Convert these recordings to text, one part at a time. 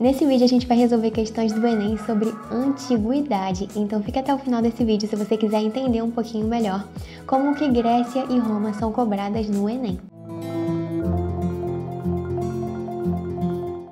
Nesse vídeo a gente vai resolver questões do Enem sobre antiguidade, então fica até o final desse vídeo se você quiser entender um pouquinho melhor como que Grécia e Roma são cobradas no Enem.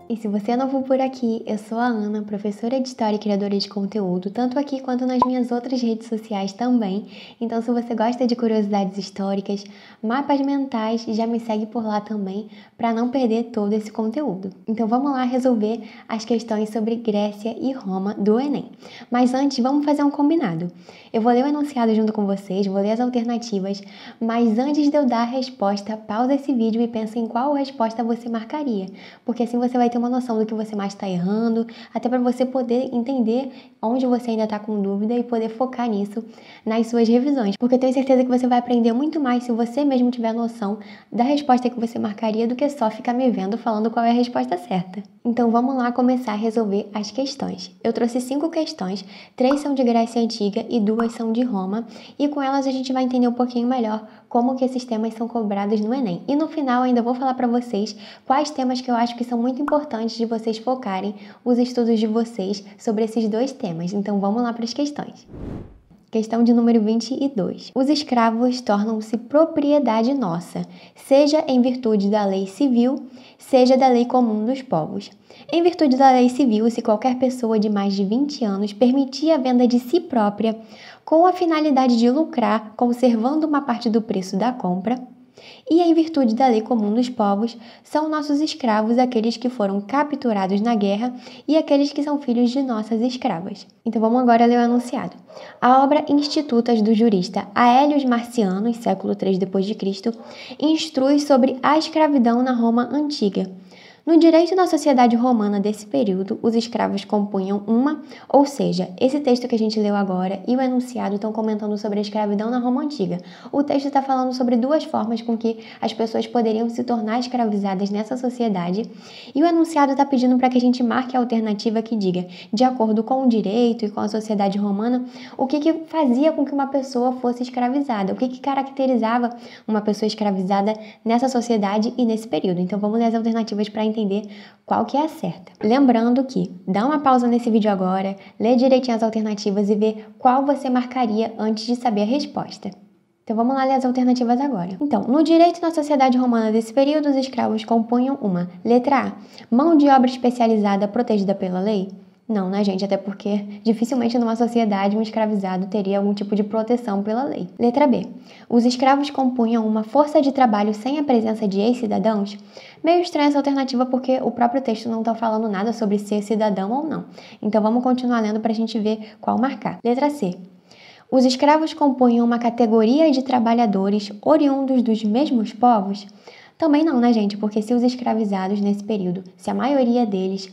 E se você é novo por aqui, eu sou a Ana, professora de História e criadora de conteúdo, tanto aqui quanto nas minhas outras redes sociais também. Então se você gosta de curiosidades históricas, mapas mentais, já me segue por lá também, para não perder todo esse conteúdo. Então vamos lá resolver as questões sobre Grécia e Roma do Enem. Mas antes, vamos fazer um combinado. Eu vou ler o enunciado junto com vocês, vou ler as alternativas, mas antes de eu dar a resposta, pausa esse vídeo e pensa em qual resposta você marcaria, porque assim você vai ter uma noção do que você mais está errando, até para você poder entender onde você ainda está com dúvida e poder focar nisso nas suas revisões, porque eu tenho certeza que você vai aprender muito mais se você mesmo tiver noção da resposta que você marcaria do que só ficar me vendo falando qual é a resposta certa. Então vamos lá começar a resolver as questões. Eu trouxe 5 questões, 3 são de Grécia Antiga e 2 são de Roma, e com elas a gente vai entender um pouquinho melhor como que esses temas são cobrados no Enem. E no final ainda vou falar para vocês quais temas que eu acho que são muito importantes de vocês focarem os estudos de vocês sobre esses 2 temas. Então vamos lá para as questões. Questão de número 22. Os escravos tornam-se propriedade nossa, seja em virtude da lei civil, seja da lei comum dos povos. Em virtude da lei civil, se qualquer pessoa de mais de 20 anos permitia a venda de si própria com a finalidade de lucrar, conservando uma parte do preço da compra, e em virtude da lei comum dos povos, são nossos escravos aqueles que foram capturados na guerra e aqueles que são filhos de nossas escravas. Então vamos agora ler o enunciado. A obra Institutas do jurista Aelius Marcianus, século III d.C., instrui sobre a escravidão na Roma antiga. No direito da sociedade romana desse período, os escravos compunham uma, ou seja, esse texto que a gente leu agora e o enunciado estão comentando sobre a escravidão na Roma Antiga. O texto está falando sobre 2 formas com que as pessoas poderiam se tornar escravizadas nessa sociedade, e o enunciado está pedindo para que a gente marque a alternativa que diga, de acordo com o direito e com a sociedade romana, o que fazia com que uma pessoa fosse escravizada, o que caracterizava uma pessoa escravizada nessa sociedade e nesse período. Então vamos ler as alternativas para entender qual que é a certa. Lembrando que dá uma pausa nesse vídeo agora, lê direitinho as alternativas e vê qual você marcaria antes de saber a resposta. Então vamos lá ler as alternativas agora. Então, no direito na sociedade romana desse período, os escravos compunham uma. Letra A, mão de obra especializada protegida pela lei? Não, né, gente? Até porque dificilmente numa sociedade um escravizado teria algum tipo de proteção pela lei. Letra B. Os escravos compunham uma força de trabalho sem a presença de ex-cidadãos? Meio estranha essa alternativa porque o próprio texto não está falando nada sobre ser cidadão ou não. Então vamos continuar lendo para a gente ver qual marcar. Letra C. Os escravos compunham uma categoria de trabalhadores oriundos dos mesmos povos? Também não, né, gente? Porque se os escravizados nesse período, se a maioria deles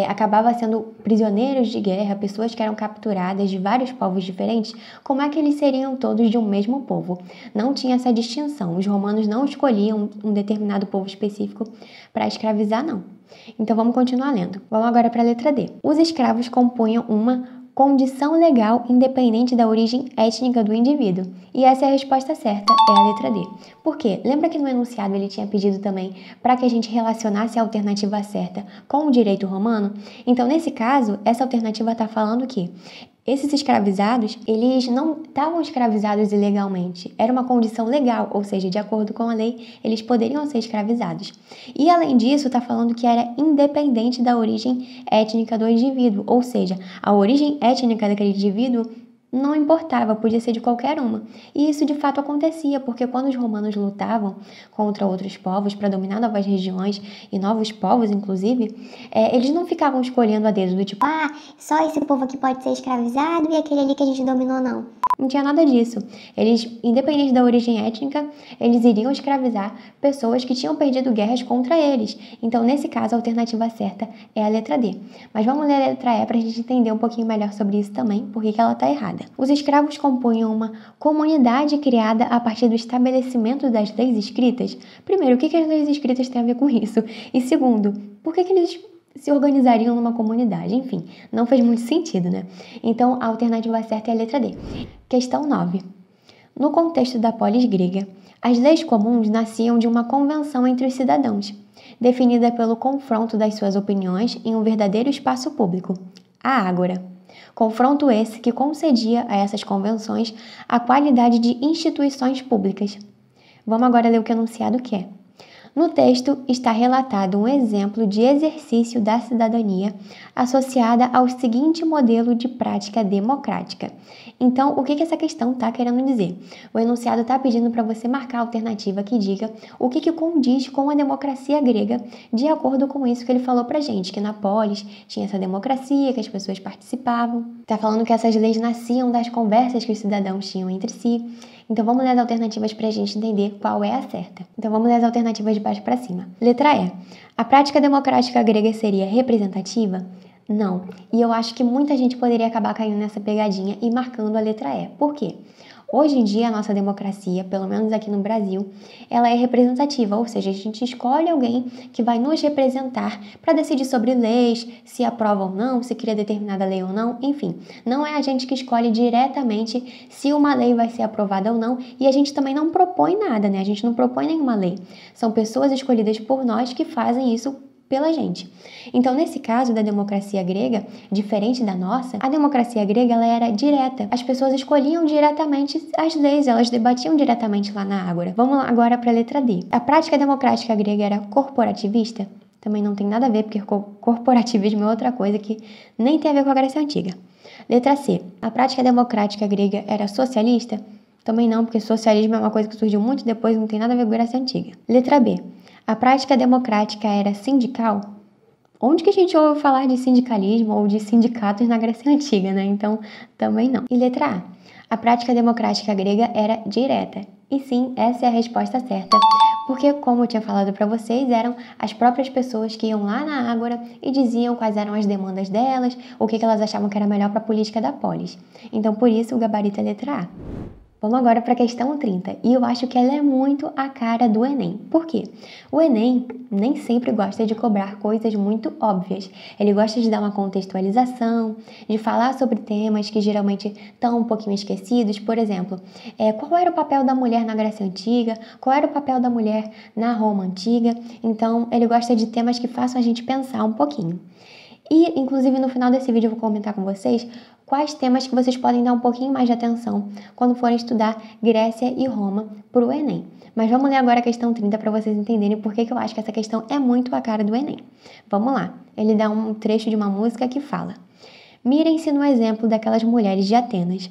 acabava sendo prisioneiros de guerra, pessoas que eram capturadas de vários povos diferentes, como é que eles seriam todos de um mesmo povo? Não tinha essa distinção. Os romanos não escolhiam um determinado povo específico para escravizar, não. Então vamos continuar lendo. Vamos agora para a letra D. Os escravos compunham uma condição legal independente da origem étnica do indivíduo. E essa é a resposta certa, é a letra D. Por quê? Lembra que no enunciado ele tinha pedido também para que a gente relacionasse a alternativa certa com o direito romano? Então, nesse caso, essa alternativa está falando que esses escravizados, eles não estavam escravizados ilegalmente. Era uma condição legal, ou seja, de acordo com a lei, eles poderiam ser escravizados. E, além disso, está falando que era independente da origem étnica do indivíduo, ou seja, a origem étnica daquele indivíduo não importava, podia ser de qualquer uma. E isso de fato acontecia, porque quando os romanos lutavam contra outros povos para dominar novas regiões e novos povos, inclusive, eles não ficavam escolhendo a dedo do tipo, só esse povo aqui pode ser escravizado e aquele ali que a gente dominou não. Não tinha nada disso. Eles, independente da origem étnica, eles iriam escravizar pessoas que tinham perdido guerras contra eles. Então, nesse caso, a alternativa certa é a letra D. Mas vamos ler a letra E para a gente entender um pouquinho melhor sobre isso também, porque ela está errada. Os escravos compunham uma comunidade criada a partir do estabelecimento das leis escritas? Primeiro, o que as leis escritas têm a ver com isso? E segundo, por que eles se organizariam numa comunidade? Enfim, não fez muito sentido, né? Então, a alternativa certa é a letra D. Questão 9. No contexto da polis grega, as leis comuns nasciam de uma convenção entre os cidadãos, definida pelo confronto das suas opiniões em um verdadeiro espaço público, a ágora. Confronto esse que concedia a essas convenções a qualidade de instituições públicas. Vamos agora ler o que o enunciado quer. No texto está relatado um exemplo de exercício da cidadania associada ao seguinte modelo de prática democrática. Então, o que essa questão está querendo dizer? O enunciado está pedindo para você marcar a alternativa que diga o que condiz com a democracia grega, de acordo com isso que ele falou para gente, que na polis tinha essa democracia, que as pessoas participavam. Está falando que essas leis nasciam das conversas que os cidadãos tinham entre si. Então, vamos ler as alternativas para a gente entender qual é a certa. Então, vamos ler as alternativas de baixo para cima. Letra E. A prática democrática grega seria representativa? Não. E eu acho que muita gente poderia acabar caindo nessa pegadinha e marcando a letra E. Por quê? Hoje em dia, a nossa democracia, pelo menos aqui no Brasil, ela é representativa, ou seja, a gente escolhe alguém que vai nos representar para decidir sobre leis, se aprova ou não, se cria determinada lei ou não, enfim. Não é a gente que escolhe diretamente se uma lei vai ser aprovada ou não, e a gente também não propõe nada, né? A gente não propõe nenhuma lei. São pessoas escolhidas por nós que fazem isso pela gente. Então, nesse caso da democracia grega, diferente da nossa, a democracia grega ela era direta. As pessoas escolhiam diretamente as leis, elas debatiam diretamente lá na ágora. Vamos agora para a letra D. A prática democrática grega era corporativista? Também não tem nada a ver, porque corporativismo é outra coisa que nem tem a ver com a Grécia Antiga. Letra C. A prática democrática grega era socialista? Também não, porque socialismo é uma coisa que surgiu muito depois, não tem nada a ver com a Grécia Antiga. Letra B. A prática democrática era sindical? Onde que a gente ouve falar de sindicalismo ou de sindicatos na Grécia Antiga, né? Então, também não. E letra A. A prática democrática grega era direta. E sim, essa é a resposta certa, porque, como eu tinha falado para vocês, eram as próprias pessoas que iam lá na ágora e diziam quais eram as demandas delas, o que elas achavam que era melhor para a política da polis. Então, por isso, o gabarito é letra A. Vamos agora para a questão 30, e eu acho que ela é muito a cara do Enem. Por quê? O Enem nem sempre gosta de cobrar coisas muito óbvias. Ele gosta de dar uma contextualização, de falar sobre temas que geralmente estão um pouquinho esquecidos. Por exemplo, qual era o papel da mulher na Grécia Antiga? Qual era o papel da mulher na Roma Antiga? Então, ele gosta de temas que façam a gente pensar um pouquinho. E, inclusive, no final desse vídeo eu vou comentar com vocês quais temas que vocês podem dar um pouquinho mais de atenção quando forem estudar Grécia e Roma para o Enem. Mas vamos ler agora a questão 30 para vocês entenderem por que eu acho que essa questão é muito a cara do Enem. Vamos lá. Ele dá um trecho de uma música que fala: mirem-se no exemplo daquelas mulheres de Atenas.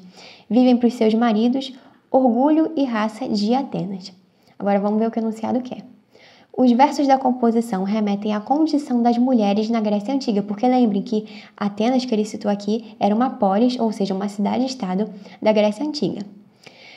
Vivem para os seus maridos, orgulho e raça de Atenas. Agora vamos ver o que o enunciado quer. Os versos da composição remetem à condição das mulheres na Grécia Antiga, porque lembrem que Atenas, que ele citou aqui, era uma polis, ou seja, uma cidade-estado da Grécia Antiga,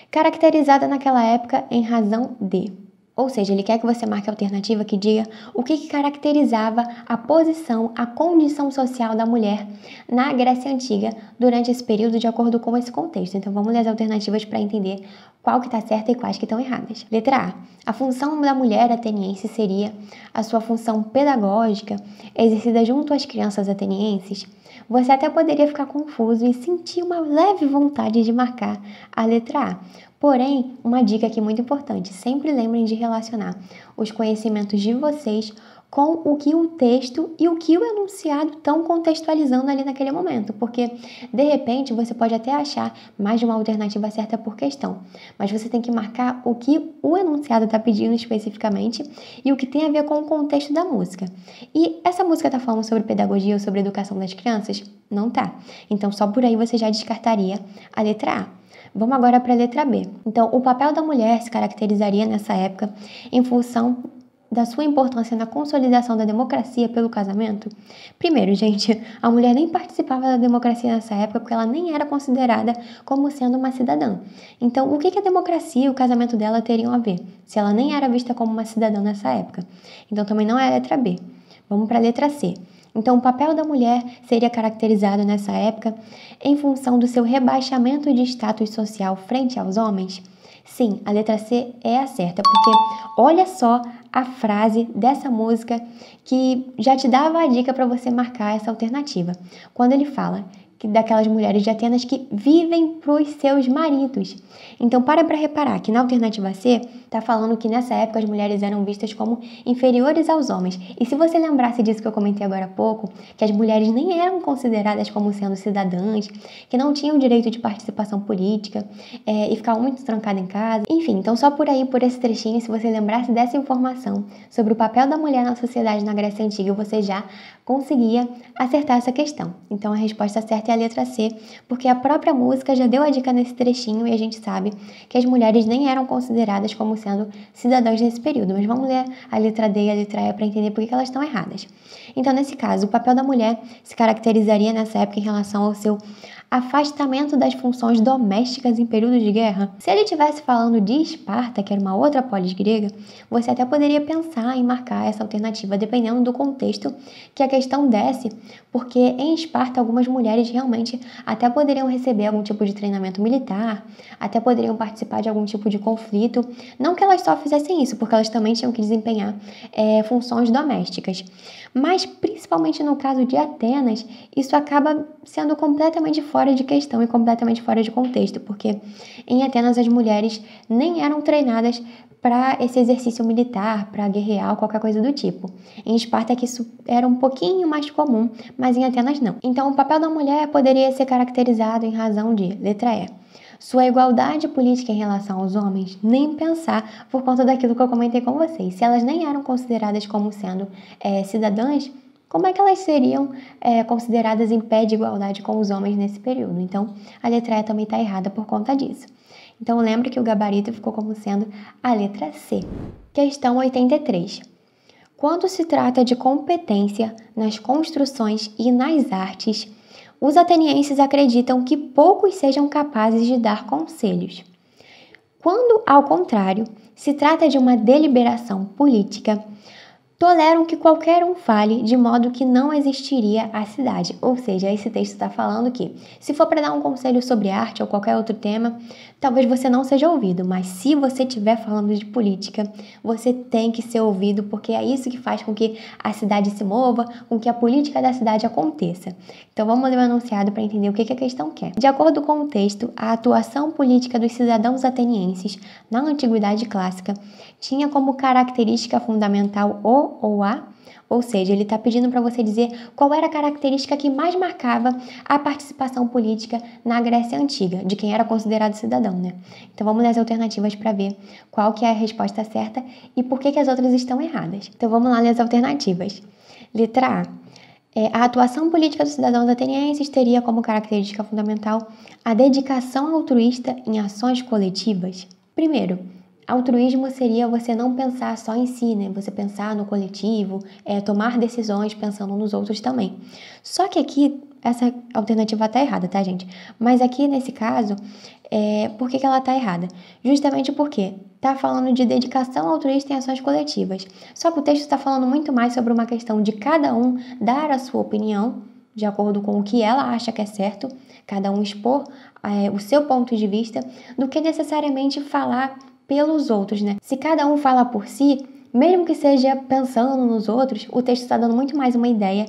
caracterizada naquela época em razão de... Ou seja, ele quer que você marque a alternativa que diga o que caracterizava a posição, a condição social da mulher na Grécia Antiga durante esse período de acordo com esse contexto. Então, vamos ler as alternativas para entender qual que está certa e quais que estão erradas. Letra A. A função da mulher ateniense seria a sua função pedagógica exercida junto às crianças atenienses. Você até poderia ficar confuso e sentir uma leve vontade de marcar a letra A. Porém, uma dica aqui muito importante, sempre lembrem de relacionar os conhecimentos de vocês com o que o texto e o que o enunciado estão contextualizando ali naquele momento, porque, de repente, você pode até achar mais de uma alternativa certa por questão, mas você tem que marcar o que o enunciado está pedindo especificamente e o que tem a ver com o contexto da música. E essa música está falando sobre pedagogia ou sobre educação das crianças? Não tá. Então, só por aí você já descartaria a letra A. Vamos agora para a letra B. Então, o papel da mulher se caracterizaria nessa época em função da sua importância na consolidação da democracia pelo casamento? Primeiro, gente, a mulher nem participava da democracia nessa época porque ela nem era considerada como sendo uma cidadã. Então, o que a democracia e o casamento dela teriam a ver, se ela nem era vista como uma cidadã nessa época? Então, também não é a letra B. Vamos para a letra C. Então, o papel da mulher seria caracterizado nessa época em função do seu rebaixamento de status social frente aos homens? Sim, a letra C é a certa, porque olha só a frase dessa música que já te dava a dica para você marcar essa alternativa. Quando ele fala daquelas mulheres de Atenas que vivem para os seus maridos. Então, para reparar que na alternativa C, está falando que nessa época as mulheres eram vistas como inferiores aos homens. E se você lembrasse disso que eu comentei agora há pouco, que as mulheres nem eram consideradas como sendo cidadãs, que não tinham direito de participação política e ficavam muito trancadas em casa. Enfim, então só por aí, por esse trechinho, se você lembrasse dessa informação sobre o papel da mulher na sociedade na Grécia Antiga, você já conseguia acertar essa questão. Então a resposta certa é a letra C, porque a própria música já deu a dica nesse trechinho e a gente sabe que as mulheres nem eram consideradas como sendo cidadãs nesse período. Mas vamos ler a letra D e a letra E para entender por que elas estão erradas. Então, nesse caso, o papel da mulher se caracterizaria nessa época em relação ao seu afastamento das funções domésticas em período de guerra. Se ele estivesse falando de Esparta, que era uma outra polis grega, você até poderia pensar em marcar essa alternativa, dependendo do contexto que a questão desse, porque em Esparta algumas mulheres realmente até poderiam receber algum tipo de treinamento militar, até poderiam participar de algum tipo de conflito. Não que elas só fizessem isso, porque elas também tinham que desempenhar funções domésticas. Mas, principalmente no caso de Atenas, isso acaba sendo completamente fora de questão e completamente fora de contexto, porque em Atenas as mulheres nem eram treinadas para esse exercício militar, para guerrear ou qualquer coisa do tipo. Em Esparta que isso era um pouquinho mais comum, mas em Atenas não. Então o papel da mulher poderia ser caracterizado em razão de, letra E, sua igualdade política em relação aos homens, nem pensar por conta daquilo que eu comentei com vocês. Se elas nem eram consideradas como sendo cidadãs, como é que elas seriam consideradas em pé de igualdade com os homens nesse período? Então, a letra E também está errada por conta disso. Então, lembre que o gabarito ficou como sendo a letra C. Questão 83. Quando se trata de competência nas construções e nas artes, os atenienses acreditam que poucos sejam capazes de dar conselhos. Quando, ao contrário, se trata de uma deliberação política, toleram que qualquer um fale de modo que não existiria a cidade. Ou seja, esse texto está falando que, se for para dar um conselho sobre arte ou qualquer outro tema, talvez você não seja ouvido, mas se você estiver falando de política, você tem que ser ouvido, porque é isso que faz com que a cidade se mova, com que a política da cidade aconteça. Então vamos ler o enunciado para entender o que a questão quer. De acordo com o texto, a atuação política dos cidadãos atenienses na Antiguidade Clássica tinha como característica fundamental o ou a, ou seja, ele está pedindo para você dizer qual era a característica que mais marcava a participação política na Grécia Antiga, de quem era considerado cidadão, né? Então vamos ler as alternativas para ver qual que é a resposta certa e por que as outras estão erradas. Então vamos lá ler as alternativas. Letra A. A atuação política dos cidadãos atenienses teria como característica fundamental a dedicação altruísta em ações coletivas. Primeiro, altruísmo seria você não pensar só em si, né? Você pensar no coletivo, tomar decisões pensando nos outros também. Só que aqui, essa alternativa está errada, tá, gente? Mas aqui, nesse caso, por que ela está errada? Justamente porque está falando de dedicação altruísta em ações coletivas. Só que o texto está falando muito mais sobre uma questão de cada um dar a sua opinião, de acordo com o que ela acha que é certo, cada um expor o seu ponto de vista, do que necessariamente falar pelos outros, né? Se cada um fala por si, mesmo que seja pensando nos outros, o texto está dando muito mais uma ideia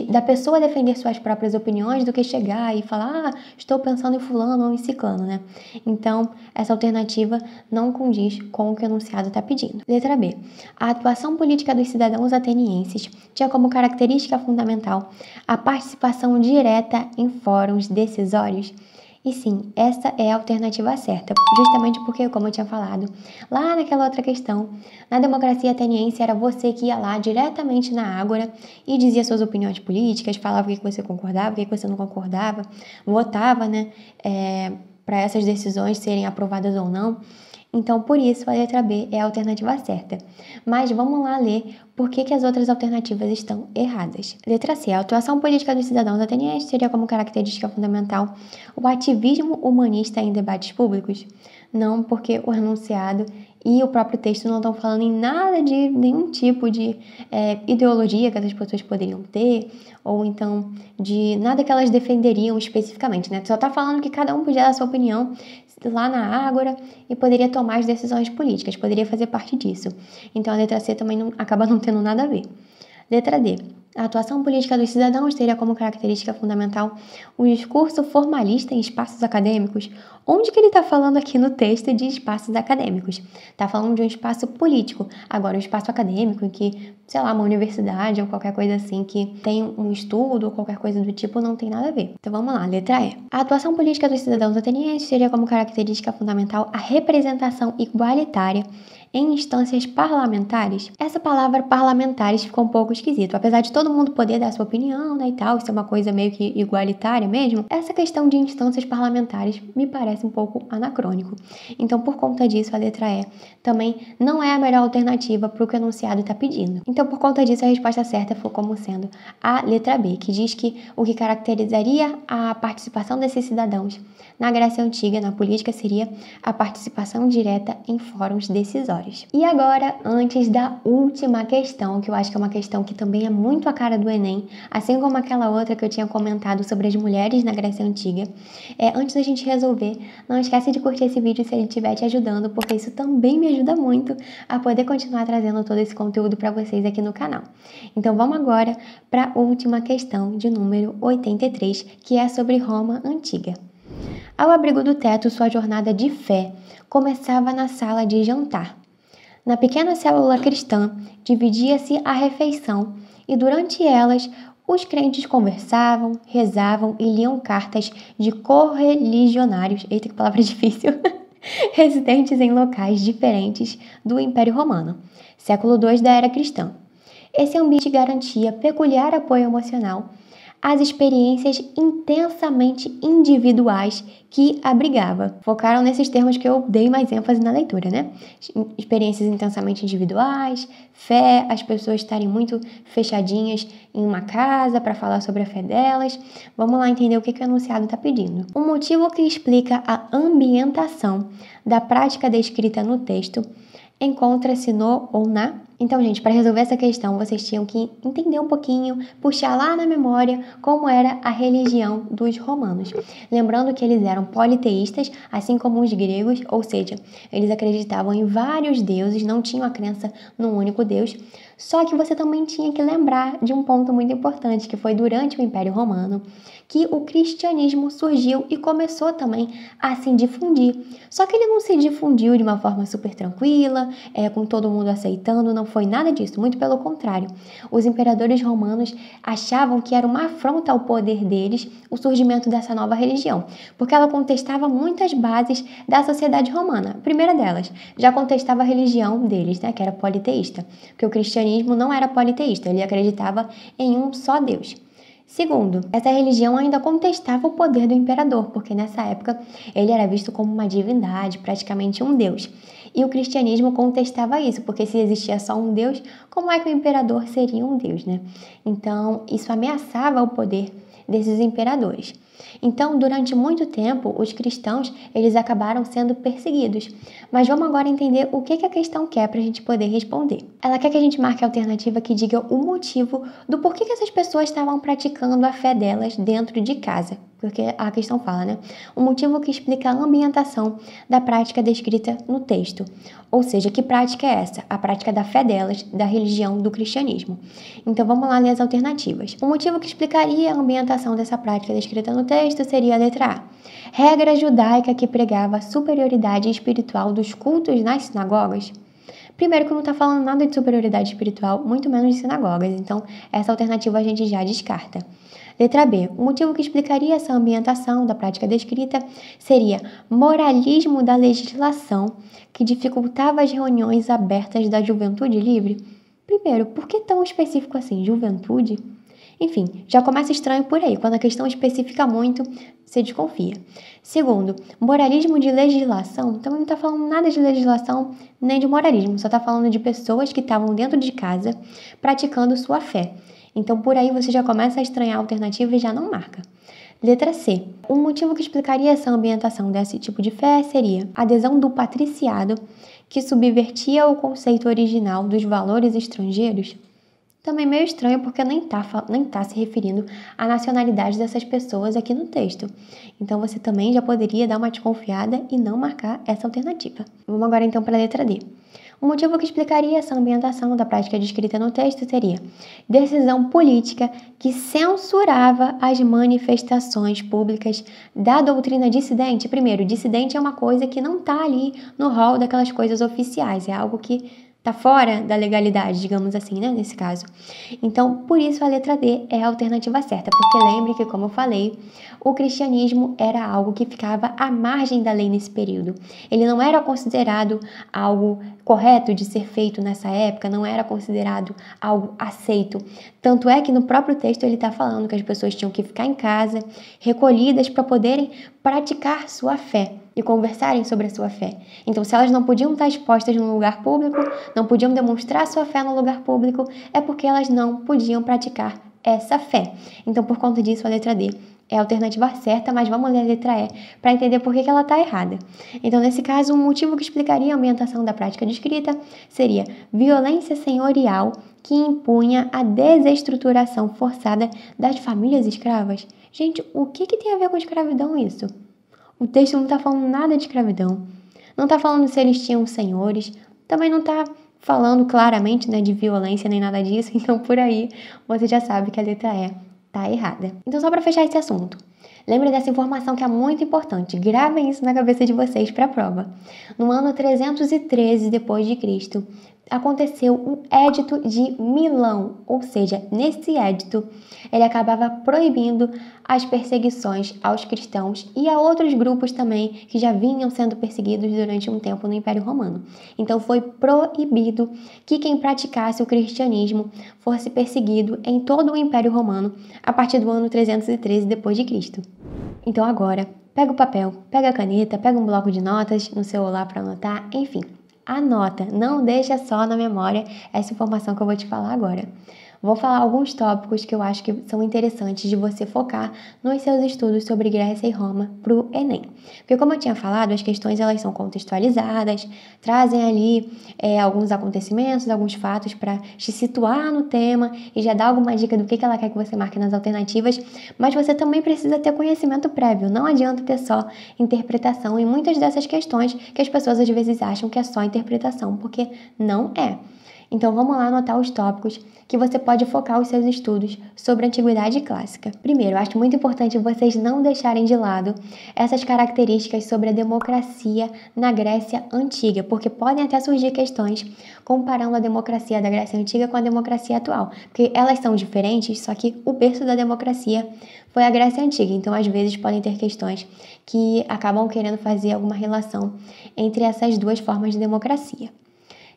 da pessoa defender suas próprias opiniões do que chegar e falar, estou pensando em fulano ou em ciclano, né? Então, essa alternativa não condiz com o que o enunciado está pedindo. Letra B. A atuação política dos cidadãos atenienses tinha como característica fundamental a participação direta em fóruns decisórios. E sim, essa é a alternativa certa, justamente porque, como eu tinha falado, lá naquela outra questão, na democracia ateniense era você que ia lá diretamente na ágora e dizia suas opiniões políticas, falava o que você concordava, o que você não concordava, votava, né, para essas decisões serem aprovadas ou não. Então, por isso, a letra B é a alternativa certa. Mas vamos lá ler por que as outras alternativas estão erradas. Letra C. A atuação política dos cidadãos atenienses teria como característica fundamental o ativismo humanista em debates públicos? Não, porque o enunciado e o próprio texto não estão falando em nada de nenhum tipo de ideologia que essas pessoas poderiam ter, ou então de nada que elas defenderiam especificamente, né? Só está falando que cada um podia dar a sua opinião lá na ágora e poderia tomar as decisões políticas, poderia fazer parte disso. Então a letra C também acaba não tendo nada a ver. Letra D. A atuação política dos cidadãos teria como característica fundamental o discurso formalista em espaços acadêmicos. Onde que ele está falando aqui no texto de espaços acadêmicos? Está falando de um espaço político. Agora, um espaço acadêmico em que, sei lá, uma universidade ou qualquer coisa assim que tem um estudo ou qualquer coisa do tipo não tem nada a ver. Então vamos lá, letra E. A atuação política dos cidadãos atenienses teria como característica fundamental a representação igualitária em instâncias parlamentares. Essa palavra parlamentares ficou um pouco esquisito. Apesar de todo mundo poder dar sua opinião, né, e tal, isso é uma coisa meio que igualitária mesmo, essa questão de instâncias parlamentares me parece um pouco anacrônico. Então, por conta disso, a letra E também não é a melhor alternativa para o que o enunciado está pedindo. Então, por conta disso, a resposta certa foi como sendo a letra B, que diz que o que caracterizaria a participação desses cidadãos na Grécia Antiga, na política, seria a participação direta em fóruns decisórios. E agora, antes da última questão, que eu acho que é uma questão que também é muito a cara do Enem, assim como aquela outra que eu tinha comentado sobre as mulheres na Grécia Antiga, antes da gente resolver, não esquece de curtir esse vídeo se ele estiver te ajudando, porque isso também me ajuda muito a poder continuar trazendo todo esse conteúdo para vocês aqui no canal. Então vamos agora para a última questão de número 83, que é sobre Roma Antiga. Ao abrigo do teto, sua jornada de fé começava na sala de jantar. Na pequena célula cristã, dividia-se a refeição e, durante elas, os crentes conversavam, rezavam e liam cartas de correligionários, eita que palavra difícil, residentes em locais diferentes do Império Romano, século II da Era Cristã. Esse ambiente garantia peculiar apoio emocional às experiências intensamente individuais que abrigava. Focaram nesses termos que eu dei mais ênfase na leitura, né? Experiências intensamente individuais, fé, as pessoas estarem muito fechadinhas em uma casa para falar sobre a fé delas. Vamos lá entender o que o enunciado está pedindo. Um motivo que explica a ambientação da prática descrita no texto encontra-se no ou na. Então, gente, para resolver essa questão, vocês tinham que entender um pouquinho, puxar lá na memória como era a religião dos romanos. Lembrando que eles eram politeístas, assim como os gregos, ou seja, eles acreditavam em vários deuses, não tinham a crença num único Deus. Só que você também tinha que lembrar de um ponto muito importante, que foi durante o Império Romano, que o cristianismo surgiu e começou também a se difundir. Só que ele não se difundiu de uma forma super tranquila, com todo mundo aceitando, não foi nada disso, muito pelo contrário. Os imperadores romanos achavam que era uma afronta ao poder deles o surgimento dessa nova religião, porque ela contestava muitas bases da sociedade romana. A primeira delas, já contestava a religião deles, né, que era politeísta, porque o cristianismo não era politeísta, ele acreditava em um só Deus. Segundo, essa religião ainda contestava o poder do imperador, porque nessa época ele era visto como uma divindade, praticamente um deus. E o cristianismo contestava isso, porque se existia só um deus, como é que o imperador seria um deus, né? Então, isso ameaçava o poder desses imperadores. Então, durante muito tempo, os cristãos eles acabaram sendo perseguidos. Mas vamos agora entender o que a questão quer para a gente poder responder. Ela quer que a gente marque a alternativa que diga o motivo do porquê que essas pessoas estavam praticando a fé delas dentro de casa. Porque a questão fala, né? O motivo que explica a ambientação da prática descrita no texto. Ou seja, que prática é essa? A prática da fé delas, da religião do cristianismo. Então, vamos lá ler as alternativas. O motivo que explicaria a ambientação dessa prática descrita no texto seria a letra A. Regra judaica que pregava a superioridade espiritual dos cultos nas sinagogas. Primeiro que não está falando nada de superioridade espiritual, muito menos de sinagogas. Então, essa alternativa a gente já descarta. Letra B. O motivo que explicaria essa ambientação da prática descrita seria moralismo da legislação que dificultava as reuniões abertas da juventude livre. Primeiro, por que tão específico assim, juventude? Enfim, já começa estranho por aí. Quando a questão especifica muito, você desconfia. Segundo, moralismo de legislação. Então, não está falando nada de legislação nem de moralismo. Só está falando de pessoas que estavam dentro de casa praticando sua fé. Então, por aí você já começa a estranhar a alternativa e já não marca. Letra C. Um motivo que explicaria essa ambientação desse tipo de fé seria a adesão do patriciado, que subvertia o conceito original dos valores estrangeiros. Também meio estranho porque nem tá se referindo à nacionalidade dessas pessoas aqui no texto. Então, você também já poderia dar uma desconfiada e não marcar essa alternativa. Vamos agora então para a letra D. O motivo que explicaria essa ambientação da prática descrita no texto seria decisão política que censurava as manifestações públicas da doutrina dissidente. Primeiro, dissidente é uma coisa que não está ali no rol daquelas coisas oficiais, é algo que está fora da legalidade, digamos assim, né, nesse caso. Então, por isso a letra D é a alternativa certa, porque lembre que, como eu falei, o cristianismo era algo que ficava à margem da lei nesse período. Ele não era considerado algo correto de ser feito nessa época, não era considerado algo aceito. Tanto é que no próprio texto ele está falando que as pessoas tinham que ficar em casa, recolhidas para poderem praticar sua fé e conversarem sobre a sua fé. Então, se elas não podiam estar expostas no lugar público, não podiam demonstrar sua fé no lugar público, é porque elas não podiam praticar essa fé. Então, por conta disso, a letra D é a alternativa certa, mas vamos ler a letra E para entender por que ela está errada. Então, nesse caso, um motivo que explicaria a ambientação da prática descrita seria violência senhorial que impunha a desestruturação forçada das famílias escravas. Gente, o que tem a ver com escravidão isso? O texto não está falando nada de escravidão, não está falando se eles tinham senhores, também não está falando claramente, né, de violência nem nada disso, então por aí você já sabe que a letra E está errada. Então, só para fechar esse assunto, lembre dessa informação que é muito importante, gravem isso na cabeça de vocês para a prova. No ano 313 d.C., aconteceu o Édito de Milão, ou seja, nesse édito ele acabava proibindo as perseguições aos cristãos e a outros grupos também que já vinham sendo perseguidos durante um tempo no Império Romano. Então foi proibido que quem praticasse o cristianismo fosse perseguido em todo o Império Romano a partir do ano 313 d.C. Então agora, pega o papel, pega a caneta, pega um bloco de notas no celular para anotar, enfim. Anota, não deixa só na memória essa informação que eu vou te falar agora. Vou falar alguns tópicos que eu acho que são interessantes de você focar nos seus estudos sobre Grécia e Roma para o Enem. Porque, como eu tinha falado, as questões elas são contextualizadas, trazem ali alguns acontecimentos, alguns fatos para te situar no tema e já dar alguma dica do que ela quer que você marque nas alternativas, mas você também precisa ter conhecimento prévio, não adianta ter só interpretação em muitas dessas questões que as pessoas às vezes acham que é só interpretação, porque não é. Então vamos lá anotar os tópicos que você pode focar os seus estudos sobre a Antiguidade Clássica. Primeiro, eu acho muito importante vocês não deixarem de lado essas características sobre a democracia na Grécia Antiga, porque podem até surgir questões comparando a democracia da Grécia Antiga com a democracia atual, porque elas são diferentes, só que o berço da democracia foi a Grécia Antiga, então às vezes podem ter questões que acabam querendo fazer alguma relação entre essas duas formas de democracia.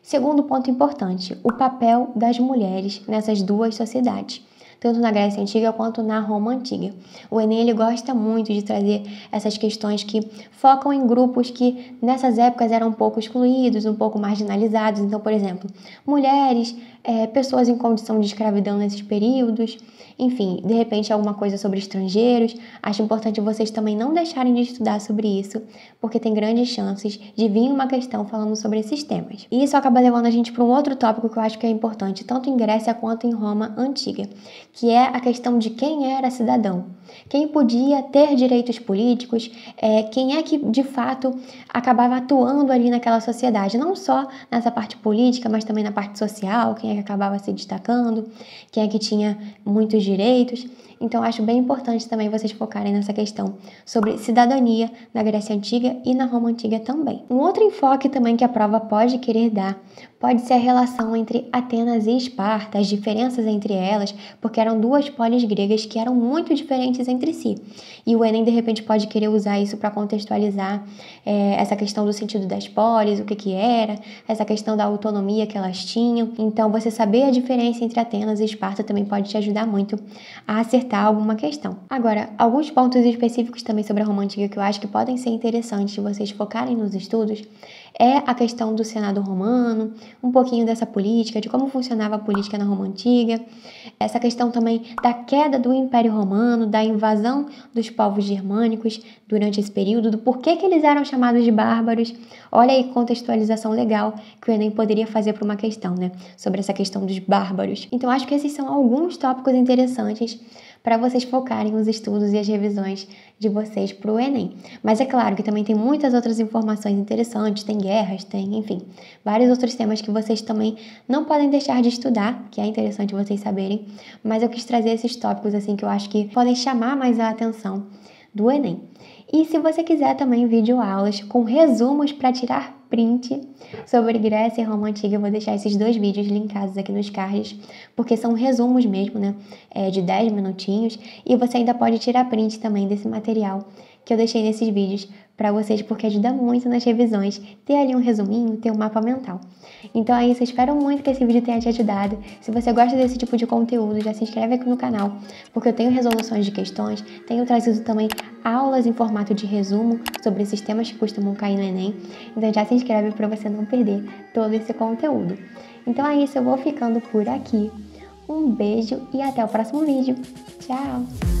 Segundo ponto importante, o papel das mulheres nessas duas sociedades, tanto na Grécia Antiga quanto na Roma Antiga. O Enem ele gosta muito de trazer essas questões que focam em grupos que nessas épocas eram um pouco excluídos, um pouco marginalizados. Então, por exemplo, mulheres, pessoas em condição de escravidão nesses períodos, enfim, de repente alguma coisa sobre estrangeiros. Acho importante vocês também não deixarem de estudar sobre isso, porque tem grandes chances de vir uma questão falando sobre esses temas. E isso acaba levando a gente para um outro tópico que eu acho que é importante, tanto em Grécia quanto em Roma Antiga, que é a questão de quem era cidadão, quem podia ter direitos políticos, quem é que de fato acabava atuando ali naquela sociedade, não só nessa parte política, mas também na parte social, quem é que acabava se destacando, quem é que tinha muitos direitos. Então, acho bem importante também vocês focarem nessa questão sobre cidadania na Grécia Antiga e na Roma Antiga também. Um outro enfoque também que a prova pode querer dar pode ser a relação entre Atenas e Esparta, as diferenças entre elas, porque eram duas polis gregas que eram muito diferentes entre si. E o Enem, de repente, pode querer usar isso para contextualizar essa questão do sentido das polis, o que era, essa questão da autonomia que elas tinham. Então, você saber a diferença entre Atenas e Esparta também pode te ajudar muito a acertar alguma questão. Agora, alguns pontos específicos também sobre a Roma Antiga que eu acho que podem ser interessantes de vocês focarem nos estudos é a questão do Senado romano, um pouquinho dessa política, de como funcionava a política na Roma Antiga, essa questão também da queda do Império Romano, da invasão dos povos germânicos durante esse período, do porquê que eles eram chamados de bárbaros. Olha aí contextualização legal que o Enem poderia fazer para uma questão, né? Sobre essa questão dos bárbaros. Então, acho que esses são alguns tópicos interessantes para vocês focarem os estudos e as revisões de vocês para o Enem. Mas é claro que também tem muitas outras informações interessantes, tem guerras, tem, enfim, vários outros temas que vocês também não podem deixar de estudar, que é interessante vocês saberem, mas eu quis trazer esses tópicos assim que eu acho que podem chamar mais a atenção do Enem. E se você quiser também videoaulas com resumos para tirar print sobre Grécia e Roma Antiga, eu vou deixar esses 2 vídeos linkados aqui nos cards, porque são resumos mesmo, né, de 10 minutinhos, e você ainda pode tirar print também desse material que eu deixei nesses vídeos para vocês, porque ajuda muito nas revisões, ter ali um resuminho, ter um mapa mental. Então é isso, eu espero muito que esse vídeo tenha te ajudado. Se você gosta desse tipo de conteúdo, já se inscreve aqui no canal, porque eu tenho resoluções de questões, tenho trazido também aulas em formato de resumo sobre esses temas que costumam cair no Enem, então já se inscreve para você não perder todo esse conteúdo. Então é isso, eu vou ficando por aqui. Um beijo e até o próximo vídeo. Tchau!